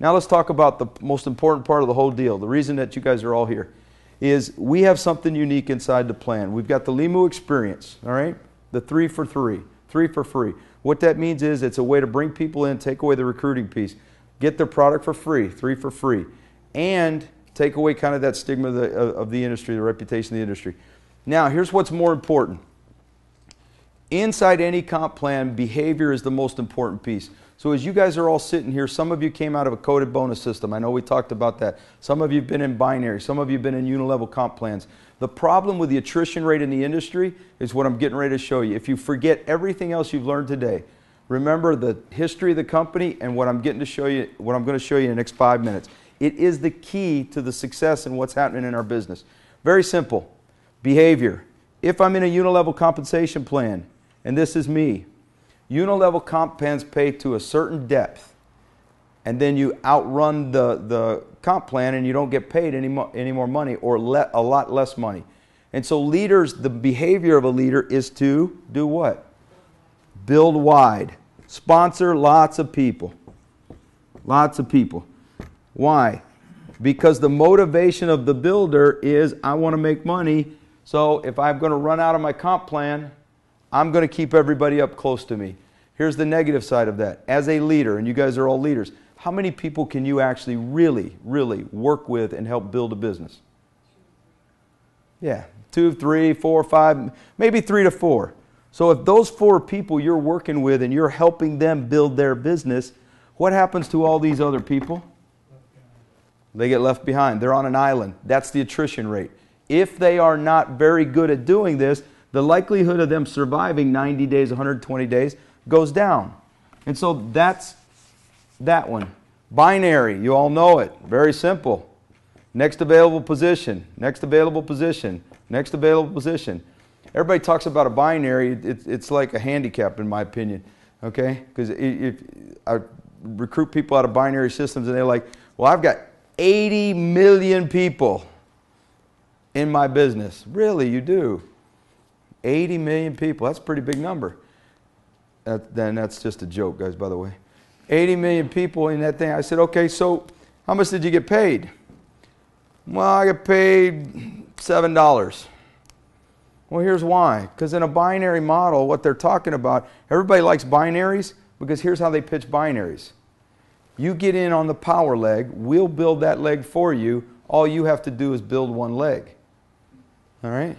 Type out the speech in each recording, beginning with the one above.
Now let's talk about the most important part of the whole deal. The reason that you guys are all here is we have something unique inside the plan. We've got the Limu experience, all right? The 3 for 3, 3 for free. What that means is it's a way to bring people in, take away the recruiting piece, get their product for free, 3 for free, and take away kind of that stigma of the industry, the reputation of the industry. Now, here's what's more important. Inside any comp plan, behavior is the most important piece. So as you guys are all sitting here, some of you came out of a coded bonus system. I know we talked about that. Some of you have been in binary. Some of you have been in unilevel comp plans. The problem with the attrition rate in the industry is what I'm getting ready to show you. If you forget everything else you've learned today, remember the history of the company and what I'm going to show you in the next 5 minutes. It is the key to the success and what's happening in our business. Very simple. Behavior. If I'm in a unilevel compensation plan, and this is me, unilevel comp plans pay to a certain depth, and then you outrun the comp plan and you don't get paid any more money or a lot less money. And so leaders, the behavior of a leader is to do what? Build wide. Sponsor lots of people. Lots of people. Why? Because the motivation of the builder is I want to make money, so if I'm going to run out of my comp plan, I'm going to keep everybody up close to me. Here's the negative side of that. As a leader, and you guys are all leaders, how many people can you actually really, really work with and help build a business? Yeah, 2, 3, 4, 5, maybe 3 to 4. So if those 4 people you're working with and you're helping them build their business, what happens to all these other people? They get left behind. They're on an island. That's the attrition rate. If they are not very good at doing this, the likelihood of them surviving 90 days, 120 days goes down. And so that's that one. Binary, you all know it. Very simple. Next available position, next available position, next available position. Everybody talks about a binary. It's like a handicap in my opinion. Okay? Because if I recruit people out of binary systems and they're like, well, I've got 80 million people in my business. Really, you do? 80 million people. That's a pretty big number. Then that's just a joke, guys, by the way. 80 million people in that thing. I said, okay, so how much did you get paid? Well, I got paid $7. Well, here's why. Because in a binary model, what they're talking about, everybody likes binaries because here's how they pitch binaries. You get in on the power leg, we'll build that leg for you. All you have to do is build one leg. All right?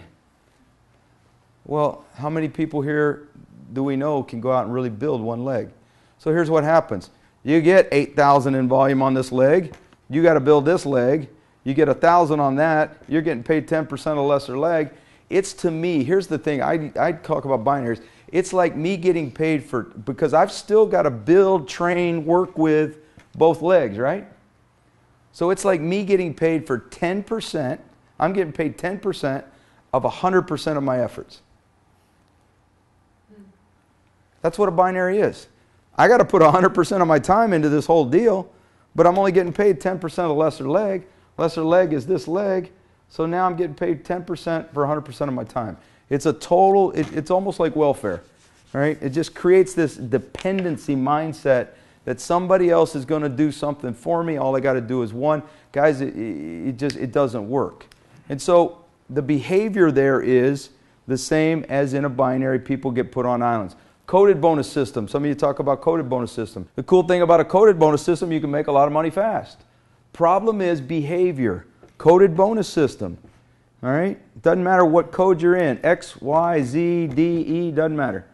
Well, how many people here do we know can go out and really build one leg? So here's what happens. You get 8,000 in volume on this leg. You got to build this leg. You get 1,000 on that. You're getting paid 10% of the lesser leg. It's to me, here's the thing. I talk about binaries. It's like me getting paid for, because I've still got to build, train, work with both legs, right? So it's like me getting paid for 10%. I'm getting paid 10% of 100% of my efforts. That's what a binary is. I got to put 100% of my time into this whole deal, but I'm only getting paid 10% of the lesser leg. Lesser leg is this leg, so now I'm getting paid 10% for 100% of my time. It's a total, it's almost like welfare, right? It just creates this dependency mindset that somebody else is going to do something for me. All I got to do is one. Guys, it doesn't work. And so the behavior there is the same as in a binary. People get put on islands. Coded bonus system. Some of you talk about coded bonus system. The cool thing about a coded bonus system, you can make a lot of money fast. Problem is behavior. Coded bonus system. All right? Doesn't matter what code you're in. X, Y, Z, D, E, doesn't matter.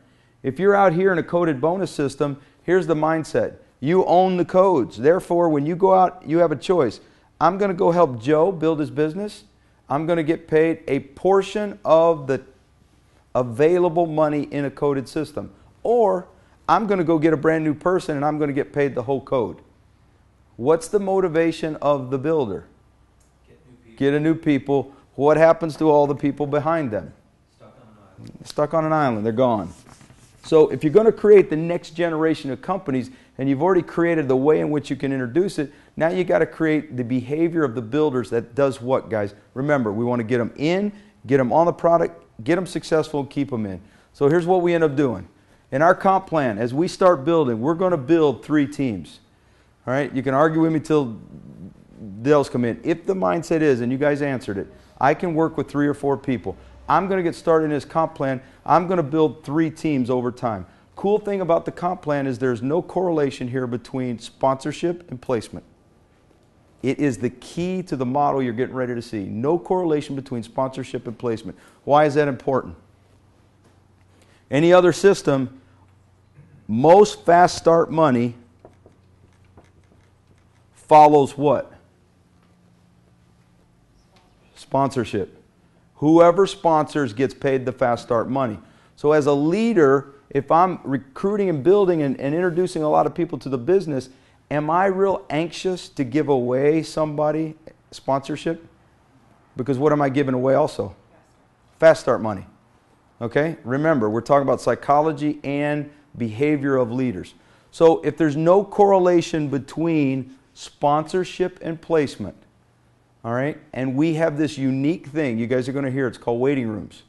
If you're out here in a coded bonus system, here's the mindset. You own the codes. Therefore, when you go out, you have a choice. I'm going to go help Joe build his business. I'm going to get paid a portion of the available money in a coded system. Or I'm going to go get a brand new person and I'm going to get paid the whole code. What's the motivation of the builder? Get a new people. What happens to all the people behind them? Stuck on an island. They're gone. So if you're going to create the next generation of companies and you've already created the way in which you can introduce it, now you got to create the behavior of the builders that does what, guys? Remember, we want to get them in, get them on the product, get them successful, and keep them in. So here's what we end up doing. In our comp plan, as we start building, we're going to build 3 teams. All right? You can argue with me till Dale's come in. If the mindset is, and you guys answered it, I can work with 3 or 4 people. I'm going to get started in this comp plan. I'm going to build 3 teams over time. Cool thing about the comp plan is there's no correlation here between sponsorship and placement. It is the key to the model you're getting ready to see. No correlation between sponsorship and placement. Why is that important? Any other system, most fast start money follows what? Sponsorship. Whoever sponsors gets paid the fast start money. So as a leader, if I'm recruiting and building and introducing a lot of people to the business, am I real anxious to give away somebody sponsorship? Because what am I giving away also? Fast start money. Okay? Remember, we're talking about psychology and behavior of leaders. So if there's no correlation between sponsorship and placement, all right, and we have this unique thing, you guys are going to hear, it's called waiting rooms,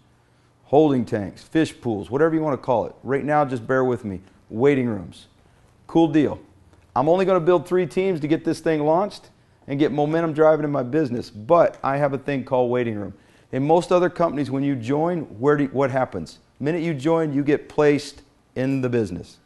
holding tanks, fish pools, whatever you want to call it. Right now, just bear with me. Waiting rooms. Cool deal. I'm only going to build 3 teams to get this thing launched and get momentum driving in my business, but I have a thing called waiting room. In most other companies, when you join, what happens? The minute you join, you get placed in the business.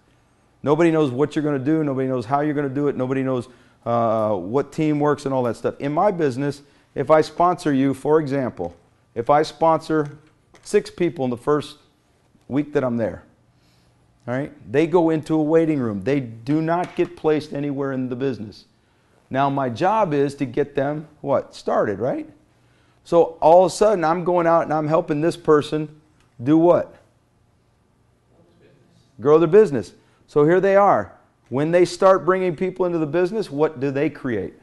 Nobody knows what you're going to do. Nobody knows how you're going to do it. Nobody knows what team works and all that stuff. In my business, if I sponsor you, for example, if I sponsor 6 people in the first week that I'm there, all right, they go into a waiting room. They do not get placed anywhere in the business. Now my job is to get them, what, started, right? So all of a sudden I'm going out and I'm helping this person do what? Grow their business. So here they are. When they start bringing people into the business, what do they create?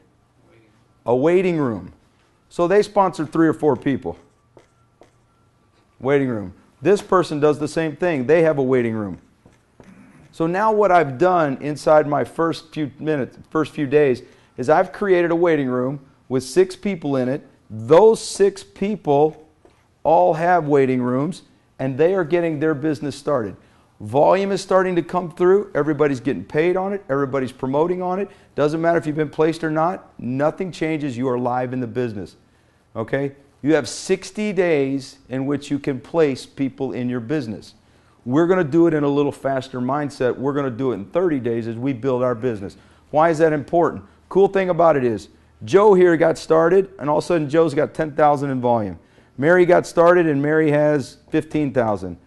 A waiting room. So they sponsor 3 or 4 people. Waiting room. This person does the same thing. They have a waiting room. So now what I've done inside my first few days is I've created a waiting room with 6 people in it. Those 6 people all have waiting rooms and they are getting their business started. Volume is starting to come through. Everybody's getting paid on it. Everybody's promoting on it. Doesn't matter if you've been placed or not. Nothing changes. You are live in the business. Okay? You have 60 days in which you can place people in your business. We're going to do it in a little faster mindset. We're going to do it in 30 days as we build our business. Why is that important? Cool thing about it is Joe here got started and all of a sudden Joe's got 10,000 in volume. Mary got started and Mary has 15,000.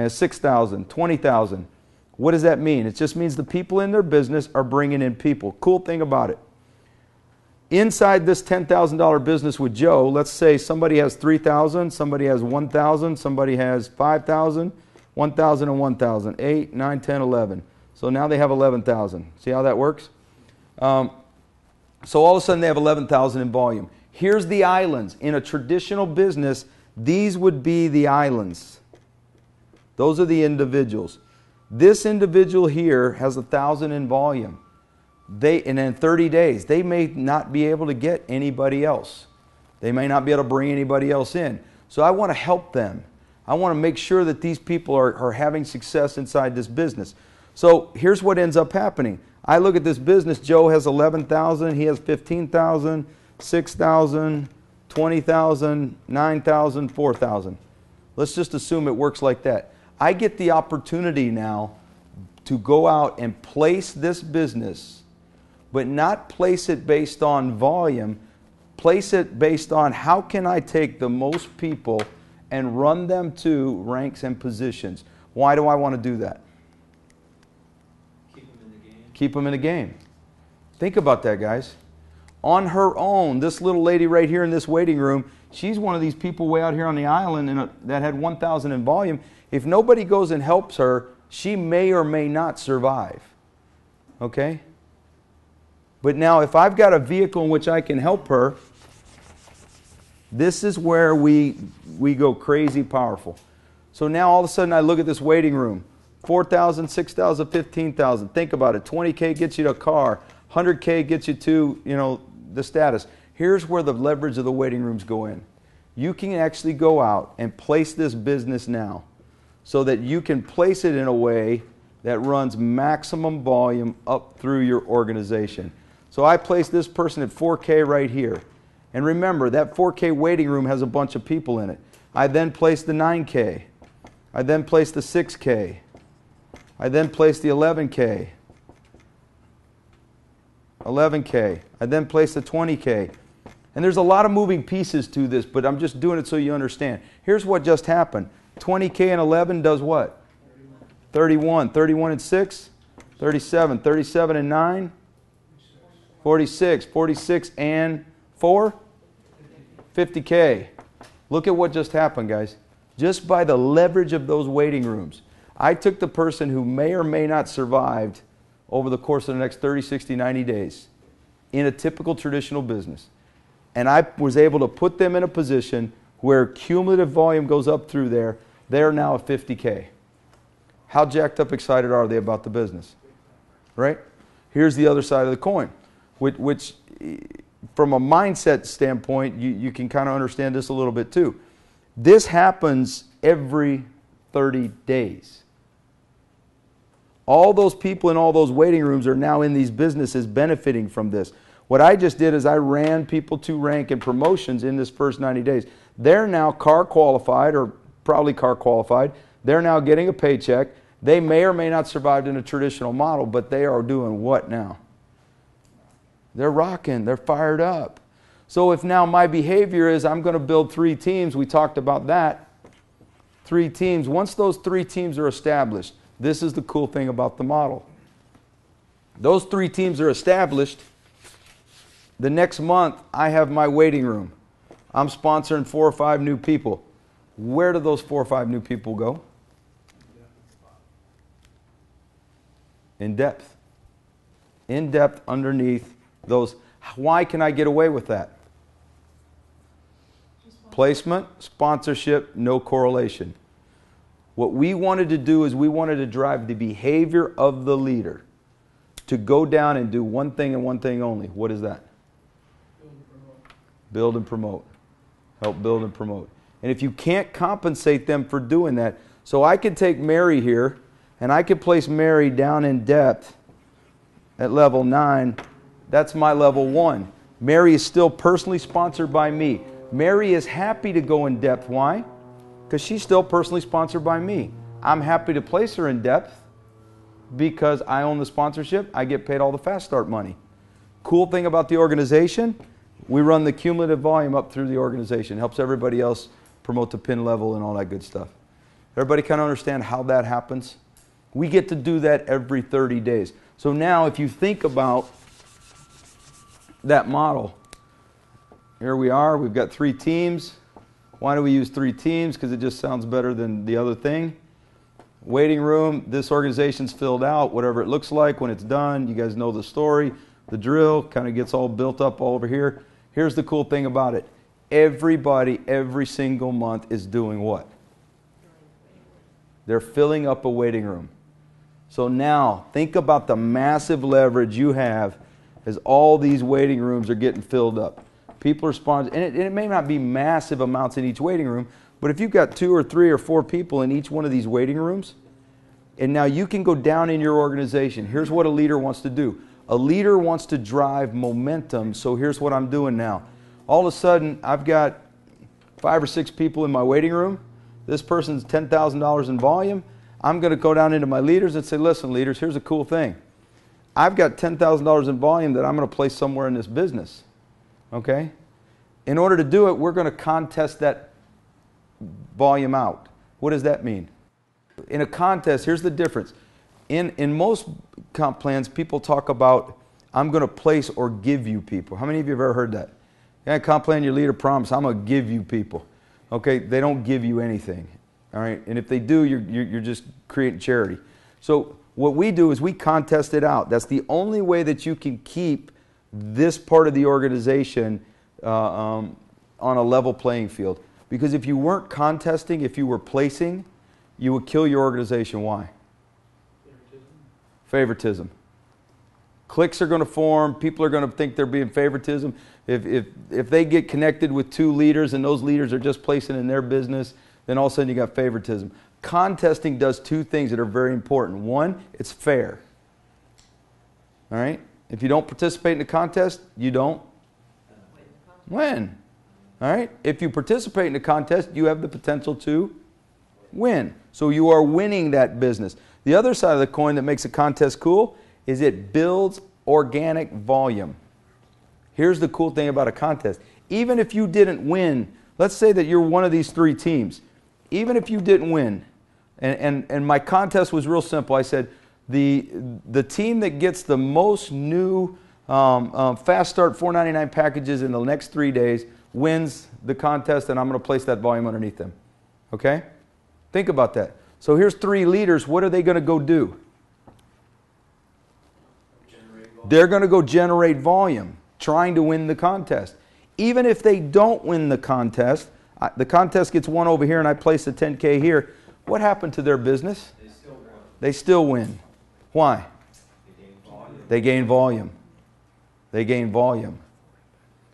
6,000, 20,000. What does that mean? It just means the people in their business are bringing in people. Cool thing about it. Inside this $10,000 business with Joe, let's say somebody has 3,000, somebody has 1,000, somebody has 5,000, 1,000 and 1,000, 8, 9, 10, 11. So now they have 11,000. See how that works? So all of a sudden they have 11,000 in volume. Here's the islands. In a traditional business, these would be the islands. Those are the individuals. This individual here has 1,000 in volume. And in 30 days, they may not be able to get anybody else. They may not be able to bring anybody else in. So I want to help them. I want to make sure that these people are having success inside this business. So here's what ends up happening. I look at this business. Joe has 11,000. He has 15,000, 6,000, 20,000, 9,000, 4,000. Let's just assume it works like that. I get the opportunity now to go out and place this business, but not place it based on volume. Place it based on how can I take the most people and run them to ranks and positions. Why do I want to do that? Keep them in the game. Keep them in the game. Think about that, guys. On her own, this little lady right here in this waiting room, she's one of these people way out here on the island that had 1,000 in volume. If nobody goes and helps her, she may or may not survive. Okay? But now if I've got a vehicle in which I can help her, this is where we go crazy powerful. So now all of a sudden I look at this waiting room. 4,000, 6,000, 15,000. Think about it. 20K gets you to a car. 100K gets you to, the status. Here's where the leverage of the waiting rooms go in. You can actually go out and place this business now so that you can place it in a way that runs maximum volume up through your organization. So I place this person at 4K right here. And remember, that 4K waiting room has a bunch of people in it. I then place the 9K. I then place the 6K. I then place the 11K. 11K. I then place the 20K. And there's a lot of moving pieces to this, but I'm just doing it so you understand. Here's what just happened. 20K and 11 does what? 31. 31 and 6? 37. 37 and 9? 46. 46 and 4? 50K. Look at what just happened, guys. Just by the leverage of those waiting rooms. I took the person who may or may not survived over the course of the next 30, 60, 90 days in a typical traditional business. And I was able to put them in a position where cumulative volume goes up through there. They're now at 50K. How jacked up excited are they about the business? Right? Here's the other side of the coin, which from a mindset standpoint, you can kind of understand this a little bit too. This happens every 30 days. All those people in all those waiting rooms are now in these businesses benefiting from this. What I just did is I ran people to rank and promotions in this first 90 days. They're now car qualified, or probably car qualified. They're now getting a paycheck. They may or may not survive in a traditional model, but they are doing what now? They're rocking. They're fired up. So if now my behavior is I'm going to build 3 teams, we talked about that. 3 teams. Once those 3 teams are established, this is the cool thing about the model. Those 3 teams are established. The next month, I have my waiting room. I'm sponsoring 4 or 5 new people. Where do those 4 or 5 new people go? In depth. In depth underneath those. Why can I get away with that? Placement, sponsorship, no correlation. What we wanted to do is we wanted to drive the behavior of the leader to go down and do one thing and one thing only. What is that? Build and promote. Help build and promote. And if you can't compensate them for doing that, so I could take Mary here and I could place Mary down in depth at level 9. That's my level 1. Mary is still personally sponsored by me. Mary is happy to go in depth. Why? Because she's still personally sponsored by me. I'm happy to place her in depth because I own the sponsorship. I get paid all the fast start money. Cool thing about the organization, we run the cumulative volume up through the organization. Helps everybody else promote to pin level and all that good stuff. Everybody kind of understand how that happens? We get to do that every 30 days. So now if you think about that model, here we are, we've got 3 teams. Why do we use 3 teams? Because it just sounds better than the other thing. Waiting room, this organization's filled out, whatever it looks like when it's done. You guys know the story. The drill kind of gets all built up all over here. Here's the cool thing about it. Everybody, every single month is doing what? They're filling up a waiting room. So now, think about the massive leverage you have as all these waiting rooms are getting filled up. People are sponsoring, and it may not be massive amounts in each waiting room, but if you've got 2 or 3 or 4 people in each one of these waiting rooms, and now you can go down in your organization. Here's what a leader wants to do. A leader wants to drive momentum, so here's what I'm doing now. All of a sudden, I've got 5 or 6 people in my waiting room. This person's $10,000 in volume. I'm going to go down into my leaders and say, listen, leaders, here's a cool thing. I've got $10,000 in volume that I'm going to place somewhere in this business. Okay? In order to do it, we're going to contest that volume out. What does that mean? In a contest, here's the difference. In most comp plans, people talk about, I'm going to place or give you people. How many of you have ever heard that? Yeah, comp plan, your leader promise, I'm going to give you people. Okay, they don't give you anything. All right, and if they do, you're just creating charity. So what we do is we contest it out. That's the only way that you can keep this part of the organization on a level playing field. Because if you weren't contesting, if you were placing, you would kill your organization. Why? Favoritism. Cliques are going to form. People are going to think they're being favoritism. If they get connected with 2 leaders and those leaders are just placing in their business, then all of a sudden you got favoritism. Contesting does 2 things that are very important. One, it's fair. All right? If you don't participate in the contest, you don't win. All right? If you participate in the contest, you have the potential to win. So you are winning that business. The other side of the coin that makes a contest cool is it builds organic volume. Here's the cool thing about a contest. Even if you didn't win, let's say that you're one of these three teams. Even if you didn't win, and my contest was real simple. I said, the team that gets the most new Fast Start $4.99 packages in the next 3 days wins the contest, and I'm going to place that volume underneath them. Okay? Think about that. So here's three leaders. What are they going to go do? They're going to go generate volume, trying to win the contest. Even if they don't win the contest gets won over here and I place the 10K here, what happened to their business? They still won. They still win. Why? They gain volume. They gain volume. They gain volume.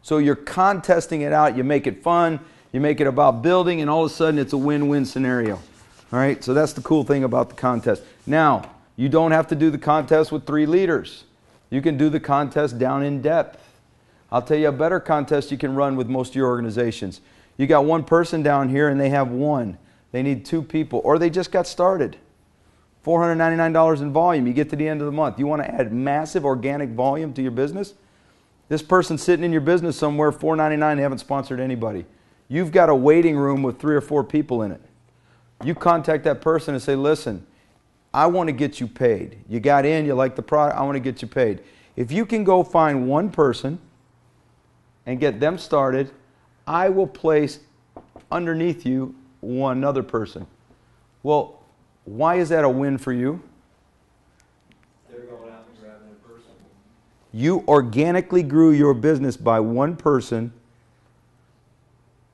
So you're contesting it out, you make it fun, you make it about building, and all of a sudden it's a win-win scenario. All right, so that's the cool thing about the contest. Now, you don't have to do the contest with three leaders. You can do the contest down in depth. I'll tell you a better contest you can run with most of your organizations. You got one person down here and they have one. They need two people, or they just got started. $499 in volume. You get to the end of the month. You want to add massive organic volume to your business? This person's sitting in your business somewhere, $499, they haven't sponsored anybody. You've got a waiting room with 3 or 4 people in it. You contact that person and say, listen, I want to get you paid. You got in, you like the product, I want to get you paid. If you can go find one person and get them started, I will place underneath you one other person. Well, why is that a win for you? They're going out and grabbing a person. You organically grew your business by one person,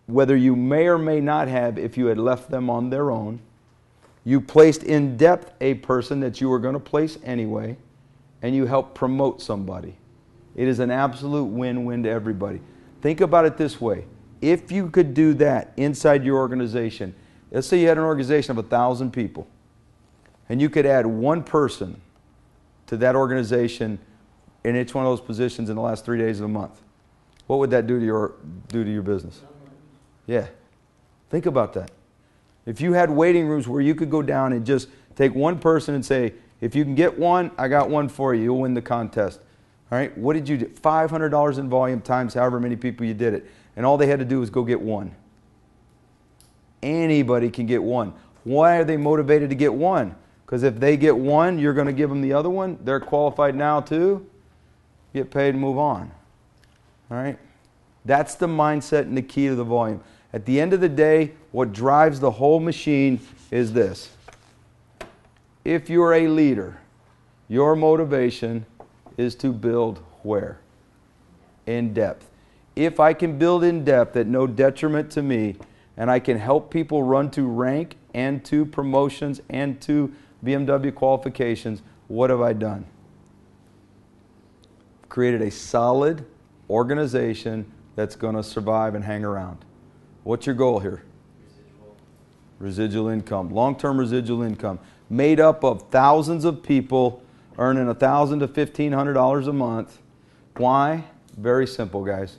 whether you may or may not have if you had left them on their own. You placed in depth a person that you were going to place anyway, and you helped promote somebody. It is an absolute win-win to everybody. Think about it this way. If you could do that inside your organization, let's say you had an organization of 1,000 people, and you could add one person to that organization in each one of those positions in the last 3 days of the month. What would that do to your business? Yeah. Think about that. If you had waiting rooms where you could go down and just take one person and say, if you can get one, I got one for you. You'll win the contest. All right? What did you do? $500 in volume times however many people you did it. And all they had to do was go get one. Anybody can get one. Why are they motivated to get one? Because if they get one, you're going to give them the other one. They're qualified now too. Get paid and move on. All right? That's the mindset and the key to the volume. At the end of the day, what drives the whole machine is this. If you're a leader, your motivation is to build where? In depth. If I can build in depth at no detriment to me, and I can help people run to rank and to promotions and to BMW qualifications, what have I done? Created a solid organization that's going to survive and hang around. What's your goal here? Residual income. Long-term residual income. Made up of thousands of people earning $1,000 to $1,500 a month. Why? Very simple, guys.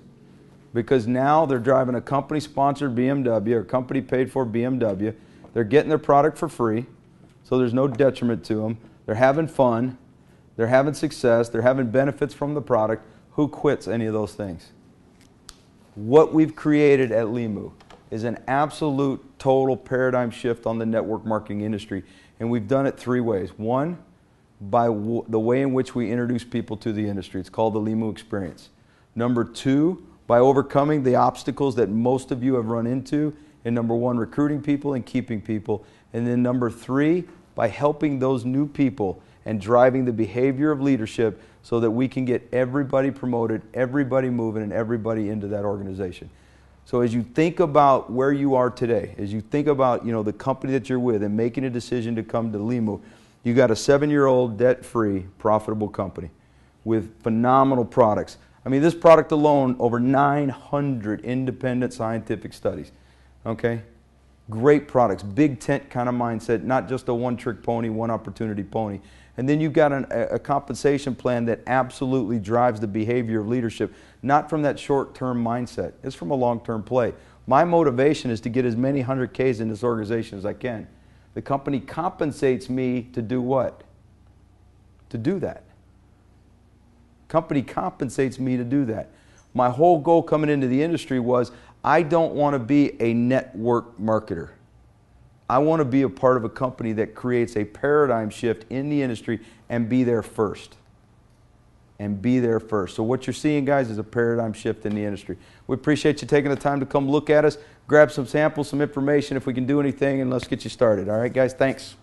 Because now they're driving a company-sponsored BMW or company-paid-for BMW. They're getting their product for free, so there's no detriment to them. They're having fun. They're having success. They're having benefits from the product. Who quits any of those things? What we've created at Limu is an absolute total paradigm shift on the network marketing industry, and we've done it 3 ways. One, by the way in which we introduce people to the industry. It's called the Limu experience. Number 2, by overcoming the obstacles that most of you have run into in number 1, recruiting people and keeping people. And then number 3, by helping those new people and driving the behavior of leadership so that we can get everybody promoted, everybody moving, and everybody into that organization. So as you think about where you are today, as you think about the company that you're with and making a decision to come to Limu, you got a 7-year-old debt-free, profitable company with phenomenal products. I mean, this product alone, over 900 independent scientific studies. Okay? Great products, big tent kind of mindset, not just a one-trick pony, one opportunity pony. And then you've got a compensation plan that absolutely drives the behavior of leadership, not from that short-term mindset. It's from a long-term play. My motivation is to get as many 100Ks in this organization as I can. The company compensates me to do what? To do that. Company compensates me to do that. My whole goal coming into the industry was I don't want to be a network marketer. I want to be a part of a company that creates a paradigm shift in the industry and be there first. And be there first. So what you're seeing, guys, is a paradigm shift in the industry. We appreciate you taking the time to come look at us, grab some samples, some information if we can do anything, and let's get you started. All right, guys, thanks.